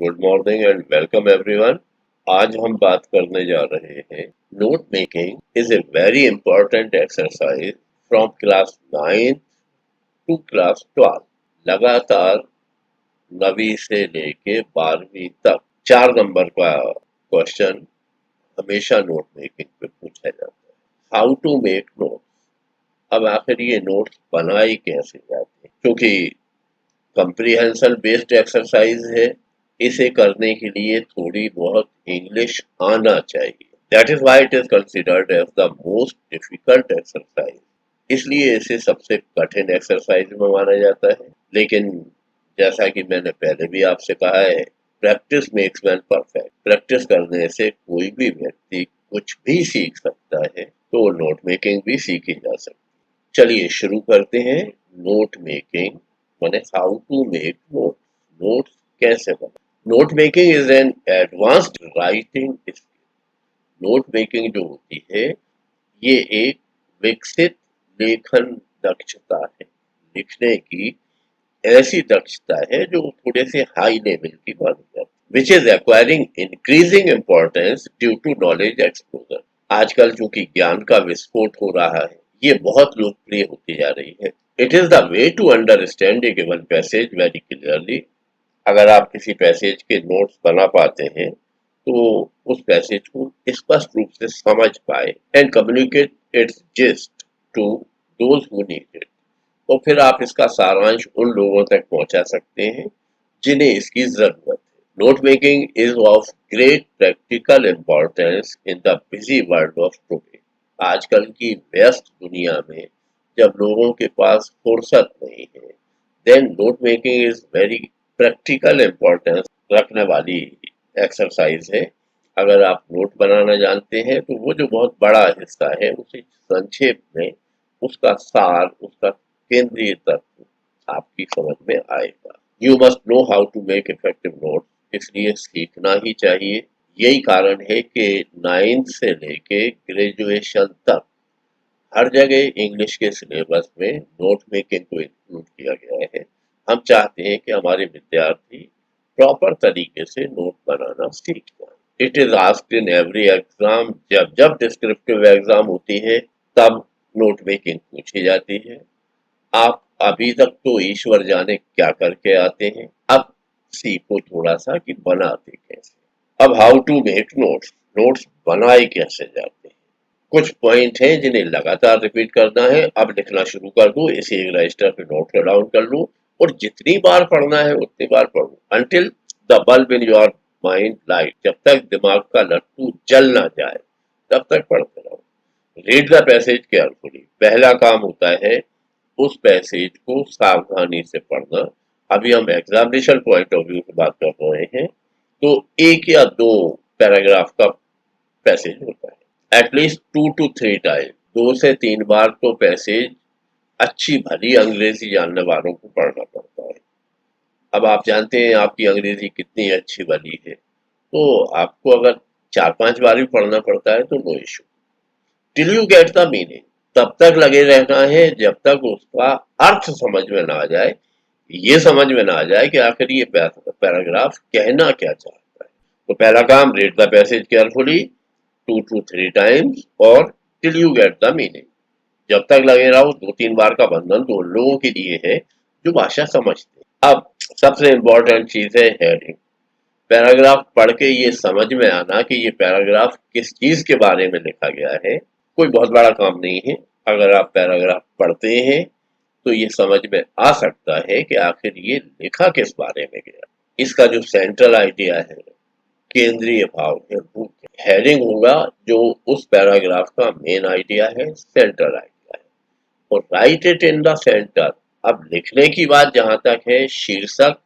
Good morning and welcome everyone. आज हम बात करने जा रहे हैं note making is a very important exercise from class 9 to class 12। लगातार 9वीं से लेके 12वीं तक 4 नंबर का क्वेश्चन हमेशा नोट मेकिंग पे पूछा जाता है। How to make note. अब आखिर ये नोट्स बनाए कैसे जाते हैं, क्योंकि कंप्रीहेंशन बेस्ड एक्सरसाइज है। इसे करने के लिए थोड़ी बहुत इंग्लिश आना चाहिए। That is why it is considered as the most difficult exercise. इसलिए इसे सबसे कठिन एक्सरसाइज में माना जाता है। लेकिन जैसा कि मैंने पहले भी आपसे कहा है, practice makes man perfect. Practice करने से कोई भी व्यक्ति कुछ भी सीख सकता है, तो नोट मेकिंग भी सीखी जा सकती है। चलिए शुरू करते हैं। नोट मेकिंग माने how to make note. Notes कैसे बने। Note making is an advanced writing skill. Note making जो होती है, ये एक विकसित लेखन दक्षता है। लिखने की ऐसी दक्षता है जो थोड़े से हाई लेवल की मानी जाती है, which is acquiring increasing importance due to knowledge exposure. आजकल चूंकि ज्ञान का विस्फोट हो रहा है, ये बहुत लोकप्रिय होती जा रही है। It is the way to understand a given passage very clearly. अगर आप किसी पैसेज के नोट्स बना पाते हैं, तो उस पैसेज को स्पष्ट रूप से समझ पाए and communicate its gist to those who need it. और फिर आप इसका सारांश उन लोगों तक पहुंचा सकते हैं जिन्हें इसकी जरूरत है। Note making is of great practical importance in the busy world of today. आजकल की व्यस्त दुनिया में जब लोगों के पास फुर्सत नहीं है, then note making is very practical importance रखने वाली एक्सरसाइज है। अगर आप नोट बनाना जानते हैं, तो वो जो बहुत बड़ा हिस्सा है उसे संक्षेप में, उसका सार, उसका केंद्रीय तत्व आपकी समझ में आएगा। You must know how to make effective note. इसलिए सीखना ही चाहिए। यही कारण है कि 9th से लेके ग्रेजुएशन तक हर जगह इंग्लिश के सिलेबस में नोट मेकिंग को इंक्लूड किया गया है। हम चाहते हैं कि हमारे विद्यार्थी प्रॉपर तरीके से नोट बनाना सीख जाए। It is asked in every exam. जब जब डिस्क्रिप्टिव एग्जाम होती है, तब नोट मेकिंग पूछी जाती है। आप अभी तक तो ईश्वर जाने क्या करके आते हैं, अब सीखो थोड़ा सा कि बनाते कैसे। अब how to make notes. Notes बनाए कैसे जाते हैं। कुछ पॉइंट हैं जिन्हें लगातार रिपीट करना है। अब लिखना शुरू कर दूं, इसे एक रजिस्टर पे नोट डाउन कर लूं और जितनी बार पढ़ना है उतनी बार पढ़ूं until the bulb in your mind light. जब तक दिमाग का लट्टू जल ना जाए, तब तक पढ़ते रहो। Read the passage carefully. पहला काम होता है उस पैसेज को सावधानी से पढ़ना। अभी हम एग्जामिनेशन पॉइंट ऑफ व्यू से बात कर रहे हैं, तो एक या दो पैराग्राफ का पैसेज होता है। एटलीस्ट 2 to 3 टाइम, 2 से 3 बार तो पैसेज अच्छी भली अंग्रेजी जानने वालों को पढ़ना पड़ता है। अब आप जानते हैं आपकी अंग्रेजी कितनी अच्छी भली है, तो आपको अगर 4-5 बार भी पढ़ना पड़ता है तो no issue. Till you get the meaning. तब तक लगे रहना है जब तक उसका अर्थ समझ में ना आ जाए। ये समझ में ना आ जाए कि आखिर ये पैराग्राफ कहना क्या चाहता है। तो पहला काम, read the passage carefully 2 to 3 times और till you get the meaning. जब तक लगे रहो। 2-3 बार का बंधन तो उन लोगों के लिए है जो भाषा समझते हैं। अब सबसे इंपॉर्टेंट चीज है हेडिंग। पैराग्राफ पढ़ के ये समझ में आना कि ये पैराग्राफ किस चीज के बारे में लिखा गया है, कोई बहुत बड़ा काम नहीं है। अगर आप पैराग्राफ पढ़ते हैं तो ये समझ में आ सकता है कि आखिर ये लिखा किस बारे में गया। इसका जो सेंट्रल आइडिया है, केंद्रीय भाव है, वो हेडिंग होगा जो उस पैराग्राफ का मेन आइडिया है, सेंट्रल आइडिया है। और right it in the centre. अब लिखने की बात जहां तक है, शीर्षक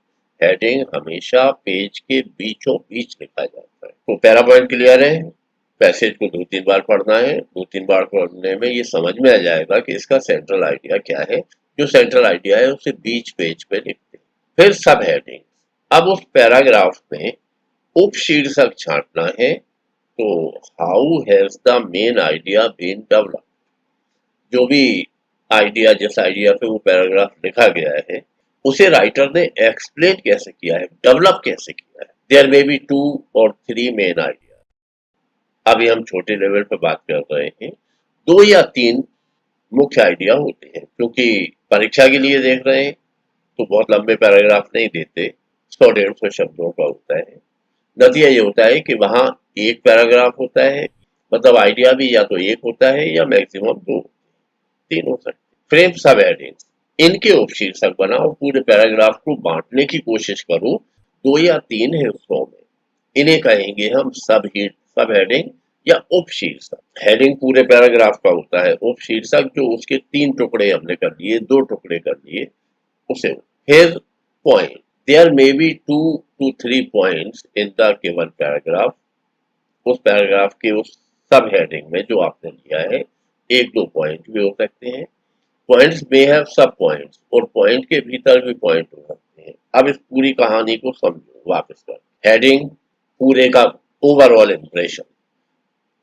हेडिंग हमेशा पेज के बीचों बीच लिखा जाता है। तो पैरा पॉइंट क्लियर है। पैसेज को 2-3 बार पढ़ना है। 2-3 बार पढ़ने में ये समझ में आ जाएगा कि इसका सेंट्रल आइडिया क्या है। जो सेंट्रल आइडिया है उसे बीच पेज पे लिखते हैं। फिर सब हेडिंग। अब उस पैराग्राफ में उप शीर्षक छांटना है। तो how has the main idea been develop. जो भी आइडिया, जिस आइडिया पे वो पैराग्राफ लिखा गया है, उसे राइटर ने एक्सप्लेन कैसे किया है, डेवलप कैसे किया है। देयर मे बी 2 और 3 मेन आइडिया। अभी हम छोटे लेवल पे बात कर रहे हैं, 2 या 3 मुख्य आइडिया होते हैं, क्योंकि परीक्षा के लिए देख रहे हैं तो बहुत लंबे पैराग्राफ नहीं देते, 100-150 शब्दों का होता है। नतीजा ये होता है कि वहां एक पैराग्राफ होता है, मतलब आइडिया भी या तो एक होता है या मैक्सिमम 2, 3 हो सकते। फ्रेम सब हेडिंग्स, इनके उपशीर्षक बनाओ, पूरे पैराग्राफ को बांटने की कोशिश करो 2 या 3 हिस्सों में। इन्हें कहेंगे हम सब हेडिंग या उपशीर्षक। हेडिंग पूरे पैराग्राफ का होता है, उपशीर्षक जो उसके 3 टुकड़े हमने कर लिए, 2 टुकड़े कर लिए उसे। फिर point, there may be 2 to 3 points in the given paragraph. उस पैराग्राफ के उस सब हेडिंग में जो आपने लिया है, 1-2 पॉइंट भी हो सकते हैं। पॉइंट्स में हैव सब पॉइंट्स, और पॉइंट के भीतर भी पॉइंट हो सकते हैं। अब इस पूरी कहानी को समझो वापस कर। हेडिंग पूरे का ओवरऑल इंप्रेशन,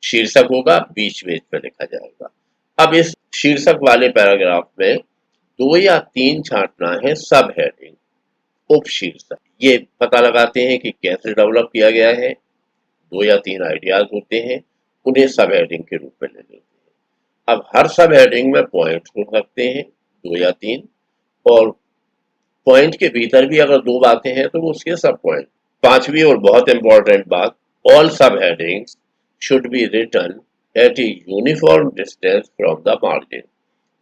शीर्षक होगा, बीच में पे लिखा जाएगा। अब इस शीर्षक वाले पैराग्राफ में 2 या 3 छांटना है सब हेडिंग, उप शीर्षक। ये पता लगाते हैं कि कैसे डेवलप किया गया है। 2 या 3 आइडियाज होते हैं, उन्हें सब हेडिंग के रूप में ले लेते हैं। अब हर सब हेडिंग में पॉइंट हो सकते हैं 2 या 3, और पॉइंट के भीतर भी अगर 2 बातें हैं तो वो उसके सब पॉइंट। पांचवी और बहुत इंपॉर्टेंट बात, ऑल सब headings should be written at a uniform distance from the margin.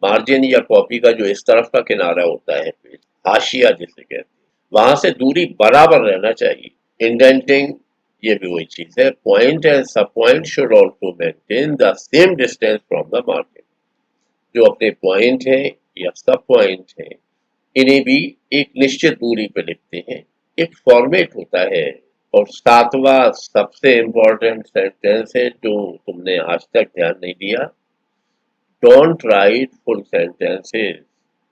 Margin या कॉपी का जो इस तरफ का किनारा होता है, हाशिया जिसे कहते हैं, वहां से दूरी बराबर रहना चाहिए। इंडेंटिंग, ये भी वही चीज है। पॉइंट एंड सब point should also maintain the same distance from the margin. जो अपने पॉइंट है या सब पॉइंट है, इन्हें भी एक निश्चित दूरी पे लिखते हैं, एक फॉर्मेट होता है। और 7वां सबसे इम्पोर्टेंट सेंटेंस है जो तुमने आज तक ध्यान नहीं दिया, डोंट राइट फुल सेंटेंसेस।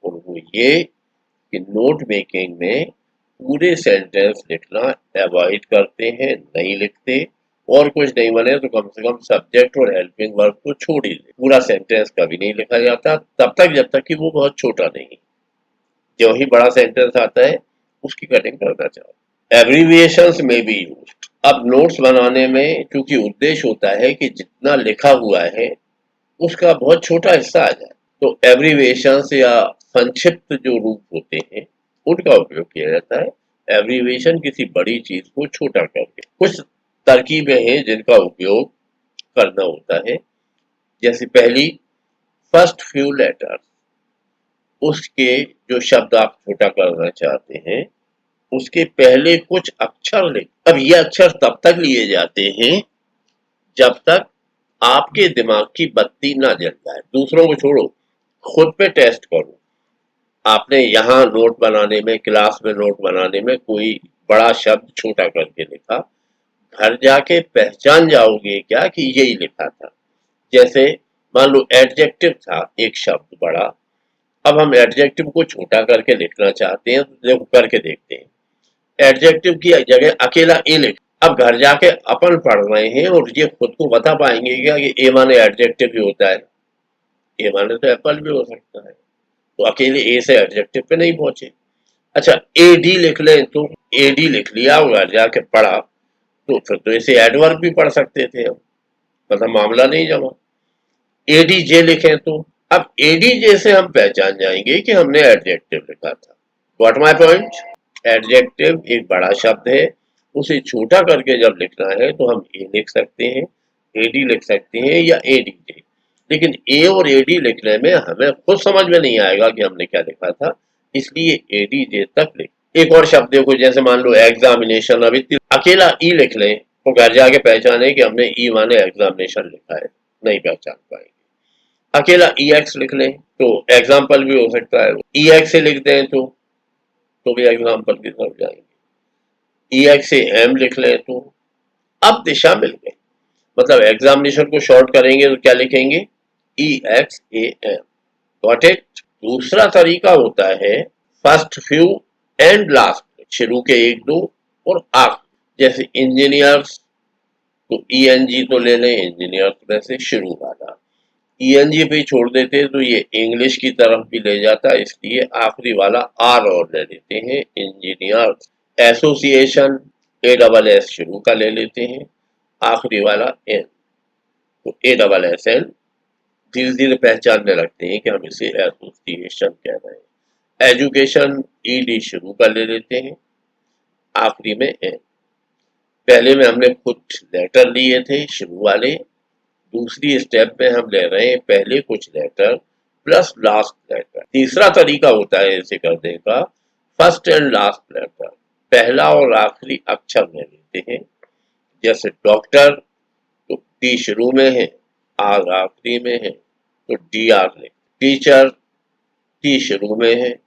और वो ये कि नोट मेकिंग में पूरे सेंटेंस लिखना अवॉइड करते हैं, नहीं लिखते। और कुछ नहीं बने तो कम से कम सब्जेक्ट और हेल्पिंग वर्ब को छोड़ ही दे। पूरा सेंटेंस कभी नहीं लिखा जाता तब तक जब तक कि वो बहुत छोटा नहीं। जो ही बड़ा सेंटेंस आता है उसकी कटिंग करना चाहो। एब्रीविएशंस में भी यूज। अब नोट्स बनाने में क्योंकि उद्देश्य होता है कि जितना लिखा हुआ है उसका बहुत छोटा हिस्सा आ जाए, तो एब्रीविएशंस या संक्षिप्त जो रूप होते हैं उनका उपयोग किया जाता है। एब्रीविएशन किसी बड़ी चीज को छोटा करके। कुछ तरकीबें हैं जिनका उपयोग करना होता है, जैसे पहली, फर्स्ट फ्यू लेटर्स, उसके जो शब्द आप छोटा करना चाहते हैं उसके पहले कुछ अक्षर लिख। अब ये अक्षर तब तक लिए जाते हैं जब तक आपके दिमाग की बत्ती ना जल जाए। दूसरों को छोड़ो, खुद पे टेस्ट करो। आपने यहाँ नोट बनाने में, क्लास में नोट बनाने में कोई बड़ा शब्द छोटा करके लिखा, घर जाके पहचान जाओगे क्या कि यही लिखा था। जैसे मान लो एडजेक्टिव था एक शब्द बड़ा, अब हम एडजेक्टिव को छोटा करके लिखना चाहते हैं, तो देखो करके देखते हैं। एडजेक्टिव की जगह अकेला ए लिख। अब घर जाके अपन पढ़ रहे हैं और ये खुद को बता पाएंगे क्या कि ए माने एडजेक्टिव भी होता है? ए माने तो एप्पल भी हो सकता है, तो अकेले ए से एडजेक्टिव पे नहीं पहुंचे। अच्छा, ए डी लिख लें तो, ए डी लिख लिया और घर जाके पढ़ा तो फिर तो इसे एडवर्ब भी पढ़ सकते थे हम, मतलब मामला नहीं जमा। ए डी जे लिखें तो, अब ए डी जे से हम पहचान जाएंगे कि हमने एडजेक्टिव लिखा था। व्हाट माय पॉइंट, एडजेक्टिव एक बड़ा शब्द है, उसे छोटा करके जब लिखना है तो हम ए लिख सकते हैं, एडी लिख सकते हैं या एडीजे। लेकिन ए और एडी लिखने में हमें खुद समझ में नहीं आएगा कि हमने क्या लिखा था, इसलिए एडीजे तक लिख। एक और शब्द देखो, जैसे मान लो एग्जामिनेशन, अभी अकेला ई लिख लें तो घर जाके पहचाने कि हमने ई माने एग्जामिनेशन लिखा है, नहीं पहचान पाएंगे। अकेला ई एक्स लिख लें तो एग्जाम्पल भी हो सकता है, ई एक्स से लिख दें तो भी एग्जाम्पल की तरफ जाएंगे। ई एक्स से एम लिख लें तो अब दिशा मिल गई। मतलब एग्जामिनेशन को शॉर्ट करेंगे तो क्या लिखेंगे, E X A M. Got it. दूसरा तरीका होता है फर्स्ट फ्यू एंड लास्ट, शुरू के 1-2 और आखिर। जैसे इंजीनियर्स, तो ई एन जी तो ले लें, इंजीनियर्स में से शुरू वाला। ई एन जी भी छोड़ देते तो ये इंग्लिश की तरफ भी ले जाता, इसलिए आखिरी वाला आर और ले लेते हैं, engineers. Association, A double S शुरू का ले लेते हैं, आखिरी वाला एन, तो ए डबल एस एन धीरे धीरे पहचानने लगते हैं कि हम इसे एसोसिएशन कह रहे हैं। एजुकेशन ईडी शुरू का ले लेते हैं, आखिरी में एन। पहले में हमने कुछ लेटर लिए थे शुरू वाले, दूसरी स्टेप में हम ले रहे हैं पहले कुछ लेटर प्लस लास्ट लेटर। तीसरा तरीका होता है इसे करने का, फर्स्ट एंड लास्ट लेटर, पहला और आखिरी अक्षर ले लेते हैं। जैसे डॉक्टर तो टी शुरू में है, आर आखिरी में है, तो डी आर लिख। टीचर टी शुरू में है,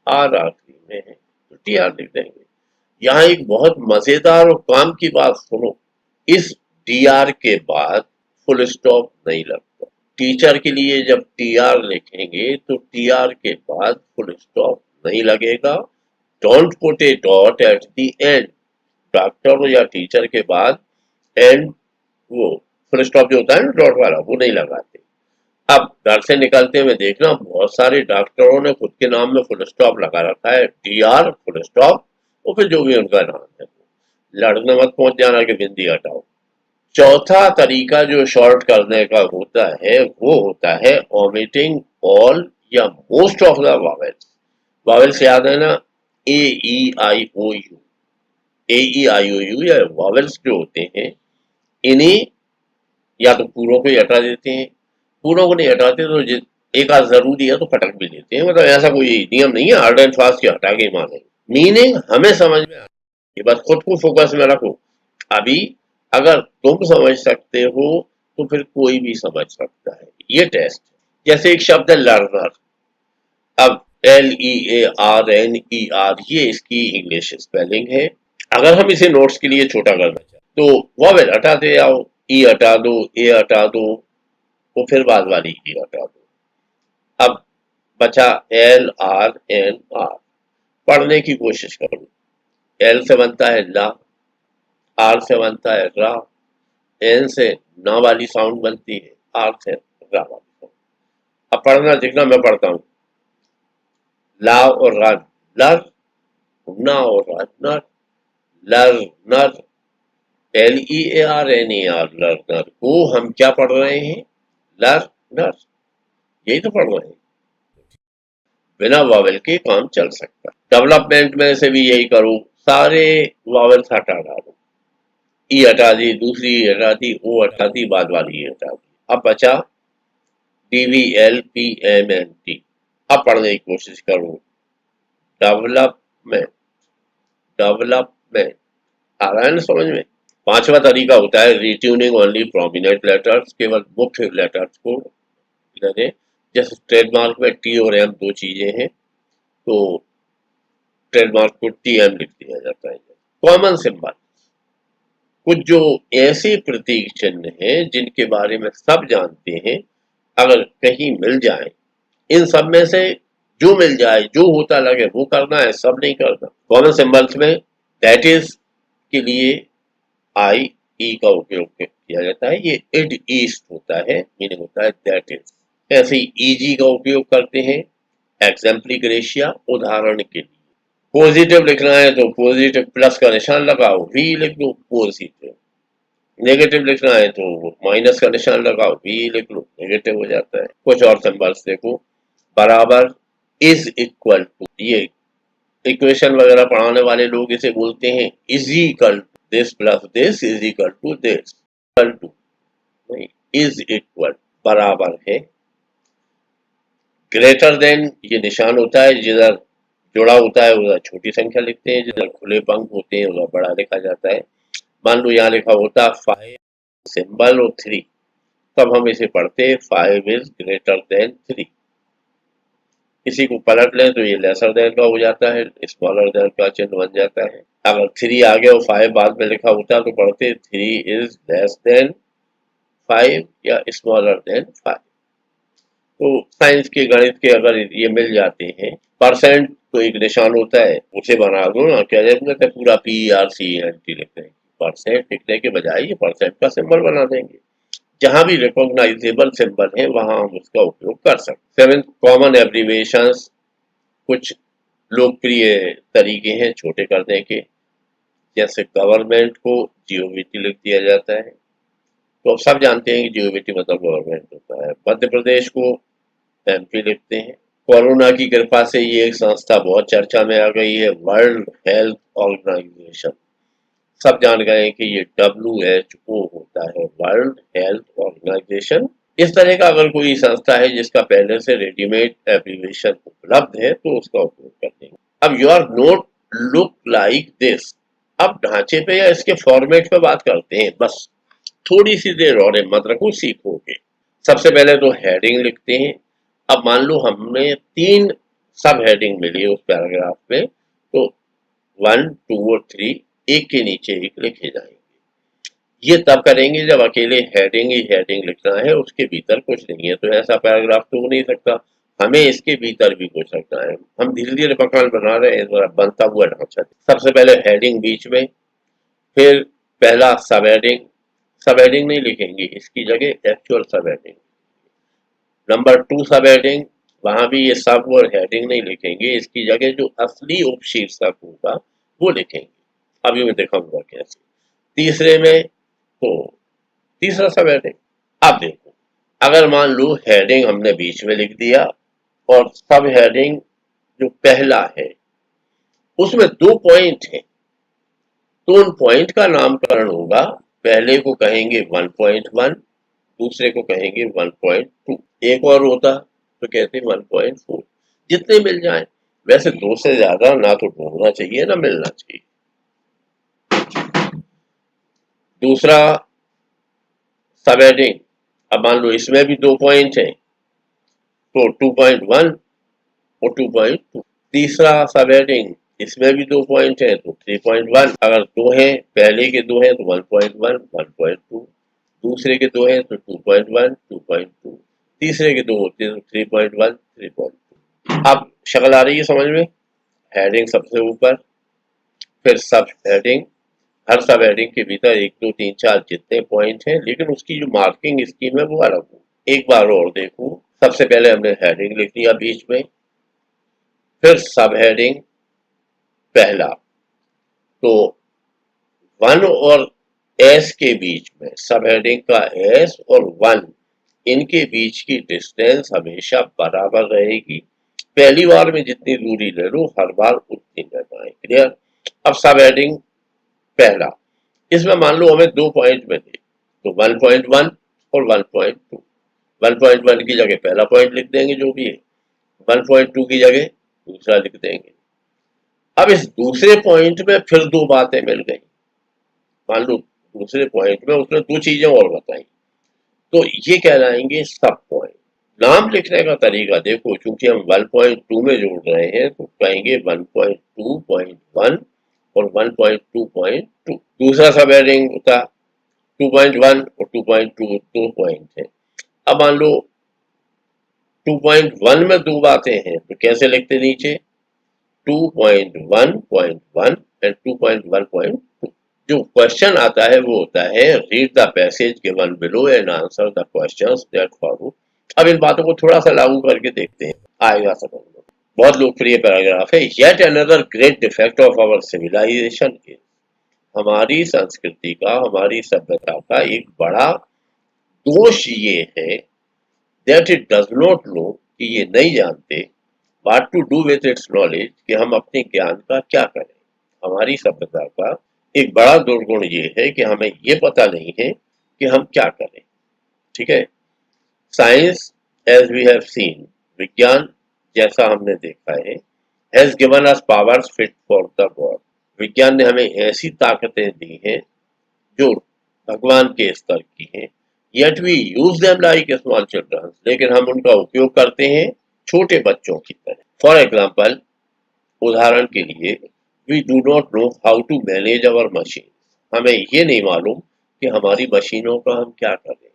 आर आखिरी में है, तो टी आर लिख देंगे। यहाँ एक बहुत मजेदार और काम की बात सुनो, इस डी आर के बाद फुल स्टॉप नहीं लगता। टीचर के लिए जब टी आर लिखेंगे तो टी आर के बाद फुल स्टॉप नहीं लगेगा। Don't put A dot at the end, doctor या टीचर के बाद एंड वो फुल स्टॉप जो होता है ना डॉट वाला, वो नहीं लगाते। अब घर से निकलते हुए देखना बहुत सारे डॉक्टरों ने खुद के नाम में फुल स्टॉप लगा रखा है, डी आर फुल स्टॉप, और फिर जो भी उनका नाम है। लड़ने मत पहुंच जाना कि बिंदी हटाओ। चौथा तरीका जो शॉर्ट करने का होता है वो होता है ओमिटिंग ऑल या most of the vowels. Vowels याद है ना, A E I O U, A E I O U या वावेल्स जो होते हैं, इन्हीं या तो पूरों को ही हटा देते हैं, पूरों को नहीं हटाते तो एक आध जरूरी है तो पटक भी देते हैं। मतलब ऐसा कोई नियम नहीं है हार्ड एंड फास्ट के हटा के माने, मीनिंग हमें समझ में ये बस खुद को फोकस में रखो। अभी अगर तुम समझ सकते हो तो फिर कोई भी समझ सकता है। ये टेस्ट, जैसे एक शब्द है लर्नर, अब LEARNER, ये इसकी इंग्लिश स्पेलिंग है। अगर हम इसे नोट्स के लिए छोटा करना चाहें तो वॉवेल हटाते आओ, ई हटा दो, ए हटा दो, तो फिर बाद वाली ई हटा दो। अब बचा LRNR, पढ़ने की कोशिश करो। एल से बनता है ला, आर से बनता है रा, एन से ना वाली साउंड बनती है, आर से रा वाली साउंड। अब पढ़ना देखना, मैं पढ़ता हूँ ला और रा, लर, ना और रा, नर, लर नर, LEARNER, लर्नर को हम क्या पढ़ रहे हैं, लर नर, यही तो पढ़ रहे हैं। बिना वावेल के काम चल सकता है। डेवलपमेंट में से भी यही करो, सारे वावेल्स हटा डालो, ई हटा दी, दूसरी ई हटा दी, ओ हटा दी, बाद वाली ई हटा दी। अब बचा DVLPMNT। अब पढ़ने की कोशिश करो, डेवलपमेंट, डेवलपमेंट, आ रहा है ना समझ में। पांचवा तरीका होता है रिट्यूनिंग ओनली प्रोमिनेंट लेटर्स, केवल मुख्य लेटर्स को लेने। जैसे ट्रेडमार्क में टी और एम दो चीजें हैं, तो ट्रेडमार्क को TM लिख दिया जाता है। कॉमन सिंबल, कुछ जो ऐसे प्रतीक चिन्ह हैं जिनके बारे में सब जानते हैं, अगर कहीं मिल जाए, इन सब में से जो मिल जाए, जो होता लगे वो करना है, सब नहीं करना। कॉमन सिंबल्स में दैट इज के लिए आई ई का उपयोग किया जाता है, ये इड ईस्ट होता है, मीनिंग होता है दैट इज। ऐसे ही ईजी का उपयोग करते हैं, एग्जाम्प्लिकेशन, उदाहरण के लिए। पॉजिटिव लिखना है तो पॉजिटिव प्लस का निशान लगाओ, वी लिख दो पॉजिटिव। नेगेटिव लिखना है तो माइनस का निशान लगाओ, वी लिख लो, नेगेटिव हो जाता है। कुछ और सिंबल्स देखो, बराबर, इज इक्वल टू, ये इक्वेशन वगैरह पढ़ाने वाले लोग इसे बोलते हैं is equal to, this plus this is equal to this, equal to नहीं, इज इक्वल, बराबर है। ग्रेटर देन, ये निशान होता है जिधर जुड़ा होता है उधर छोटी संख्या लिखते हैं, जिधर खुले पंख होते हैं उधर बड़ा लिखा जाता है। मान लो यहाँ लिखा होता 5 सिंबल और 3, तब हम इसे पढ़ते 5 इज ग्रेटर देन 3। इसी को पलट लें तो ये लेसर देन का हो जाता है, स्मॉलर देन का चिन्ह बन जाता है। अगर 3 आगे और 5 बाद में लिखा होता तो पढ़ते 3 इज लेस देन 5 या स्मॉलर देन 5। तो साइंस के गणित के अगर ये मिल जाते हैं, परसेंट तो एक निशान होता है, उसे बना दो ना, क्या जरूरत है पूरा PERCENT लिखने की। परसेंट लिखने के बजाय ये परसेंट का सिंबल बना देंगे। जहां भी रिकॉग्नाइजेबल सिंबल है वहां हम उसका उपयोग कर सकते हैं। 7 कॉमन एब्रीविएशंस, कुछ लोकप्रिय तरीके हैं छोटे करने के, जैसे गवर्नमेंट को जीओवीटी लिख दिया जाता है, तो अब सब जानते हैं कि जीओवीटी मतलब गवर्नमेंट होता है। मध्य प्रदेश को एमपी लिखते हैं। कोरोना की कृपा से ये एक संस्था बहुत चर्चा में आ गई है, वर्ल्ड हेल्थ ऑर्गेनाइजेशन। सब जान गए हैं कि ये WHO होता है, वर्ल्ड हेल्थ ऑर्गेनाइजेशन। इस तरह का अगर कोई संस्था है जिसका पहले से रेडीमेड एब्रीविएशन उपलब्ध है तो उसका उपयोग कर देंगे। अब your note look like this. अब ढांचे पे या इसके फॉर्मेट पे बात करते हैं, बस थोड़ी सी देर और हिम्मत रखो, सीखोगे। सबसे पहले तो हेडिंग लिखते हैं। अब मान लो हमने 3 सब हेडिंग मिली उस पैराग्राफ में, तो 1, 2 और 3 एक के नीचे एक लिखे जाएंगे। ये तब करेंगे जब अकेले हेडिंग ही हेडिंग लिखना है, उसके भीतर कुछ नहीं है, तो ऐसा पैराग्राफ तो हो नहीं सकता। हमें इसके भीतर भी कुछ रखना है। हम धीरे धीरे मकान बना रहे हैं, बनता हुआ ढांचा। सबसे पहले हेडिंग बीच में, फिर पहला सब हेडिंग। सब हेडिंग नहीं लिखेंगे, इसकी जगह एक्चुअल सब हेडिंग। नंबर 2 सब हेडिंग, वहां भी ये सब और हेडिंग नहीं लिखेंगे, इसकी जगह जो असली उपशीर्षक होगा वो लिखेंगे। अभी मैं दिखाऊंगा कैसे। तीसरे में तो तीसरा सब हेडिंग। अब देखो, अगर मान लो हेडिंग हमने बीच में लिख दिया और सब हेडिंग जो पहला है उसमें 2 पॉइंट है, तो उन पॉइंट का नामकरण होगा। पहले को कहेंगे 1.1, दूसरे को कहेंगे 1.2, एक और होता तो कहते 1.4। जितने मिल जाए, वैसे 2 से ज्यादा ना तो ढूंढना चाहिए ना मिलना चाहिए। दूसरा सब हेडिंग, अब मान लो इसमें भी 2 पॉइंट है, तो 2.1 और 2.2। तीसरा सब हेडिंग, इसमें भी 2 पॉइंट है तो 3.1। अगर 2 है, पहले के 2 है तो 1.1, 1.2, दूसरे के 2 है तो 2.1, 2.2, तीसरे के 2 होते हैं तो 3.1, 3.2। अब शक्ल आ रही है समझ में। हेडिंग सबसे ऊपर, फिर सब हेडिंग। हर सब हेडिंग के भीतर 1, 2, 3, 4 जितने पॉइंट हैं, लेकिन उसकी जो मार्किंग स्कीम है वो अलग हो। एक बार और देखो, सबसे पहले हमने हेडिंग लिख दिया बीच में, फिर सब हेडिंग पहला, तो 1 और एस के बीच में, सब हेडिंग का एस और 1 इनके बीच की डिस्टेंस हमेशा बराबर रहेगी। पहली बार में जितनी दूरी ले लो, हर बार उतनी लेना है। क्लियर। अब सब हेडिंग पहला, इसमें मान लो हमें 2 पॉइंट मिले, तो 1.1 और 1.2। 1.1 की जगह पहला पॉइंट लिख देंगे जो भी है, 1.2 की जगह दूसरा लिख देंगे। अब इस दूसरे पॉइंट में फिर 2 बातें मिल गई। मान लो दूसरे पॉइंट में उसने 2 चीजें और बताई, तो ये कहलाएंगे सब पॉइंट। नाम लिखने का तरीका देखो, चूंकि हम 1.2 में जोड़ रहे हैं तो कहेंगे 1.2.1 और 1.2.2। दूसरा सब हेडिंग होता 2.1 और 2.2, 2 पॉइंट है। अब मान लो 2.1 में 2 बातें हैं तो कैसे लिखते नीचे, 2.1.1 एंड 2.1.2। जो क्वेश्चन आता है वो होता है read the passage given below and answer the questions that follow. अब इन बातों को थोड़ा सा लागू करके देखते हैं, आएगा समझ में। बहुत लोकप्रिय पैराग्राफ है। Yet another great defect of our civilization is, हमारी संस्कृति का, हमारी सभ्यता का एक बड़ा दोष ये है that it does not know, कि ये नहीं जानते, what to do with its knowledge, कि हम अपने ज्ञान का क्या करें। हमारी सभ्यता का एक बड़ा दुर्गुण ये है कि हमें ये पता नहीं है कि हम क्या करें। ठीक है। Science as we have seen, विज्ञान जैसा हमने देखा है, has given us powers fit for the god, विज्ञान ने हमें ऐसी ताकतें दी हैं जो भगवान के स्तर की हैं। Yet we use them like small children, लेकिन हम उनका उपयोग करते हैं छोटे बच्चों की तरह। फॉर एग्जाम्पल, उदाहरण के लिए, we do not know how to manage our machine, हमें ये नहीं मालूम कि हमारी मशीनों का हम क्या करें।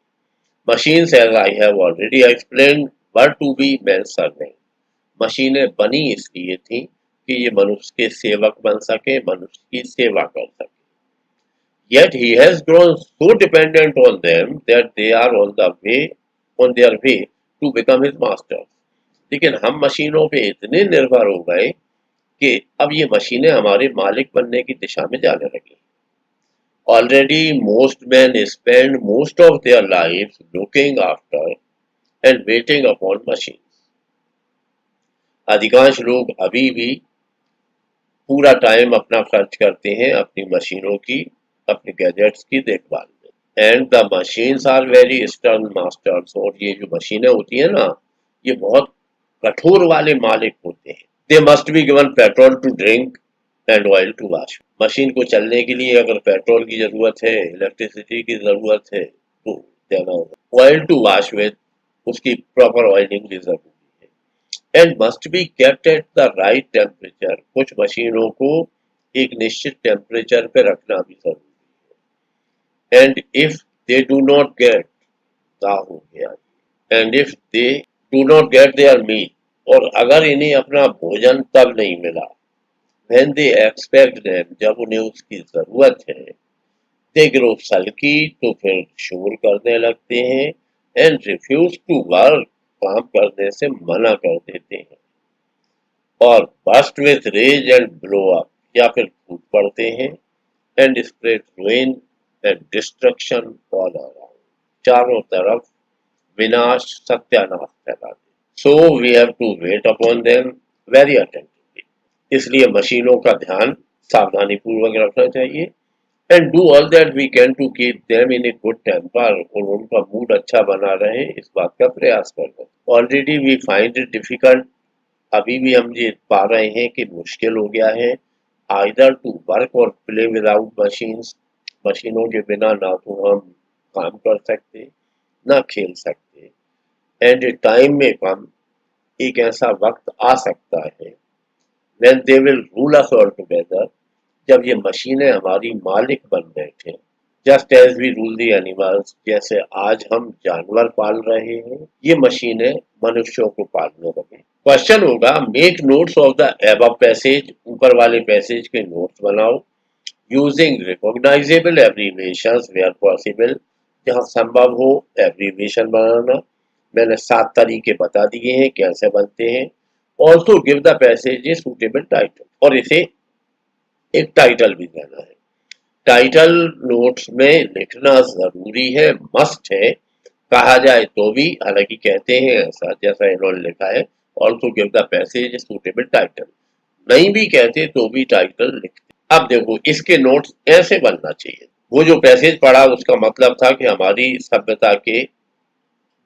Machines as I have already explained were to be man servant, मशीनें बनी इसलिए थी कि ये मनुष्य के सेवक बन सके, मनुष्य की सेवा कर सके। Yet he has grown so dependent on them that they are on their way to become his masters. लेकिन हम मशीनों पे इतने निर्भर हो गए कि अब ये मशीनें हमारे मालिक बनने की दिशा में जाने लगी। Already most men spend most of their lives looking after and waiting upon machines. अधिकांश लोग अभी भी पूरा टाइम अपना खर्च करते हैं अपनी मशीनों की, अपने गैजेट्स की देखभाल में। And the machines are very stern masters, और ये जो मशीनें होती है ना, ये बहुत कठोर वाले मालिक होते हैं। They must be given petrol to drink and oil to wash. Machine को चलने के लिए अगर पेट्रोल की जरूरत है, इलेक्ट्रिसिटी की जरूरत है, तो देना होगा। ऑयल टू वॉश विद, उसकी प्रॉपर ऑयलिंग भी जरूरी है। And must be kept at the right temperature, कुछ मशीनों को एक निश्चित टेम्परेचर पे रखना भी जरूरी है। And if they do not gate, हो गया, and if they do not gate there meet, और अगर इन्हें अपना भोजन तब नहीं मिला, when they expect them, जब उन्हें उसकी जरूरत है, they grow sulky, तो फिर शोर करने लगते हैं, and refuse to work, काम करने से मना कर देते हैं, और burst with rage and blow up, या फिर फूट पड़ते हैं, and spread ruin and destruction all around, चारों तरफ विनाश सत्यानाश फैला दे। So we have to wait upon them very attentively. इसलिए मशीनों का ध्यान सावधानी पूर्वक रखना चाहिए। And do all that we can to keep them in a good temper, और उनका मूड अच्छा बना रहे इस बात का प्रयास करना। Already we find it difficult, अभी भी हम ये पा रहे हैं कि मुश्किल हो गया है, आइदर टू वर्क और प्ले विदाउट मशीन्स, मशीनों के बिना ना तो हम काम कर सकते ना खेल सकते। एंड टाइम में कम एक ऐसा वक्त आ सकता है when they will rule us all together, जब ये मशीनें हमारी मालिक बन बैठे, just as we rule the animals, जैसे आज हम जानवर पाल रहे हैं, ये मशीनें मनुष्यों को पालने लगे। क्वेश्चन होगा, make notes of the above passage, ऊपर वाले पैसेज के नोट्स बनाओ, using recognizable abbreviations where possible, जहां संभव हो एब्रीविएशन बनाना। मैंने 7 तरीके बता दिए हैं कैसे बनते हैं। Also give the passage a suitable title, और इसे एक टाइटल भी देना है। टाइटल नोट्स में लिखना जरूरी है, मस्ट है, कहा जाए तो भी, हालांकि कहते हैं ऐसा जैसा इन्होंने लिखा है, also give the passage a suitable title, नहीं भी कहते तो भी टाइटल लिखते। अब देखो इसके नोट्स ऐसे बनना चाहिए। वो जो पैसेज पढ़ा उसका मतलब था कि हमारी सभ्यता के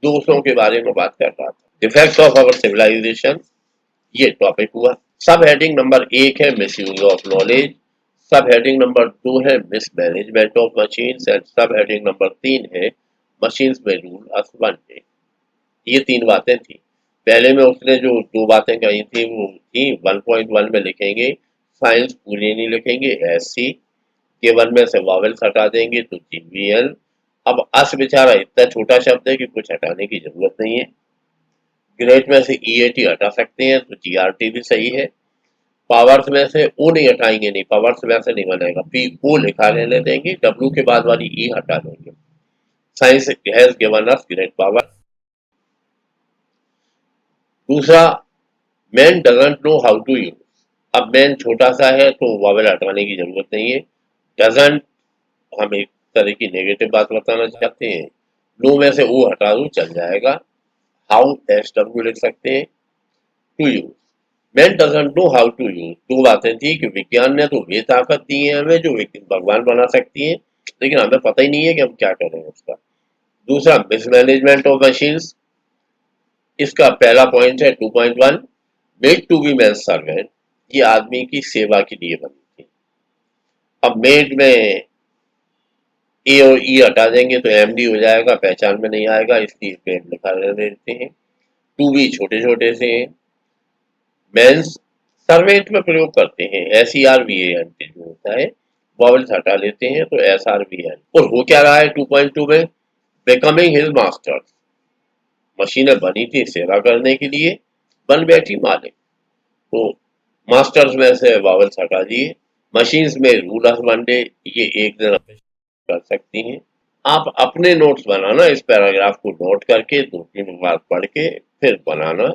दोषों के बारे में बात कर रहा था, डिफेक्ट्स ऑफ आवर सिविलाइजेशन, ये टॉपिक हुआ। सब हेडिंग नंबर 1 है मिसयूज ऑफ नॉलेज, सब हेडिंग नंबर 2 है मिसमैनेजमेंट ऑफ मशीन्स, एंड सब हेडिंग नंबर 3 है मशीन्स में रूल अस वन डे। ये 3 बातें थी। पहले में उसने जो 2 बातें कही थी वो थी 1.1 में लिखेंगे साइंस पूरी नहीं लिखेंगे, एससी के 1 में से वॉवेल्स हटा देंगे तो जीवीएल। अब अस बेचारा इतना छोटा शब्द है कि कुछ हटाने की जरूरत नहीं है। ग्रेट में से ईएटी हटा सकते हैं तो जीआरटी भी सही है। पावर्स में से ओ नहीं हटाएंगे, नहीं पावर्स वैसे नहीं बनेगा, पी ओ लिखा लेने देंगे, डब्ल्यू के बाद वाली ई हटा देंगे। Science has given us great power. दूसरा, man doesn't know how to use, अब मैन छोटा सा है तो वावेल हटाने की जरूरत नहीं है। डजंट हम एक तरह की नेगेटिव बात बताना चाहते हैं, नो में से ओ हटा दो चल जाएगा। हाउ एस डब्ल्यू लिख सकते हैं। To use, man doesn't know how to use, 2 बातें थी कि विज्ञान ने तो वे ताकत दी है हमें जो भगवान बना सकती है, लेकिन हमें पता ही नहीं है कि हम क्या करें उसका। दूसरा, मिसमैनेजमेंट ऑफ मशीन्स, इसका पहला पॉइंट है 2.1, made to be man servant, ये आदमी की सेवा के लिए बनी थी। अब मेड में ए और ई हटा देंगे तो एमडी हो जाएगा, पहचान में नहीं आएगा, इसलिए मेड लिखा देते हैं। टू बी छोटे छोटे से हैं, मेंस सर्वेंट में प्रयोग करते हैं, SERVANT जो होता है, वॉवेल्स हटा लेते हैं तो SRVN। और हो क्या रहा है 2.2 में, बिकमिंग हिज मास्टर, मशीनें बनी थी सेवा करने के लिए, बन बैठी मालिक, तो मास्टर्स में से वॉवेल्स हटा दिए। मशीन्स में रूल ऑफ वन डे, ये एक दिन कर सकती हैं। आप अपने नोट्स बनाना, इस पैराग्राफ को नोट करके 2-3 बार पढ़ के फिर बनाना,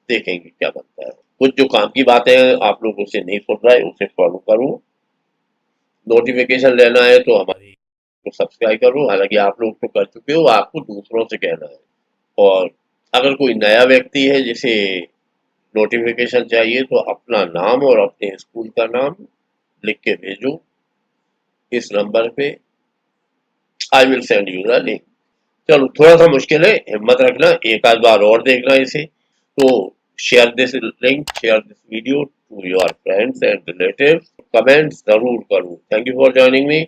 देखेंगे क्या बनता है। कुछ जो काम की बातें हैं आप लोग उसे नहीं सुन रहे, उसे फॉलो करो। नोटिफिकेशन लेना है तो हमारी को सब्सक्राइब करो, हालांकि आप लोग तो कर चुके हो, आपको दूसरों से कहना है। और अगर कोई नया व्यक्ति है जिसे नोटिफिकेशन चाहिए तो अपना नाम और अपने स्कूल का नाम लिख के भेजो इस नंबर पे। I will send you the link. चलो थोड़ा सा मुश्किल है, हिम्मत रखना, एक आध बार और देखना इसे। तो share this link, share this video to your friends and relatives. Comments जरूर करो। Thank you for joining me.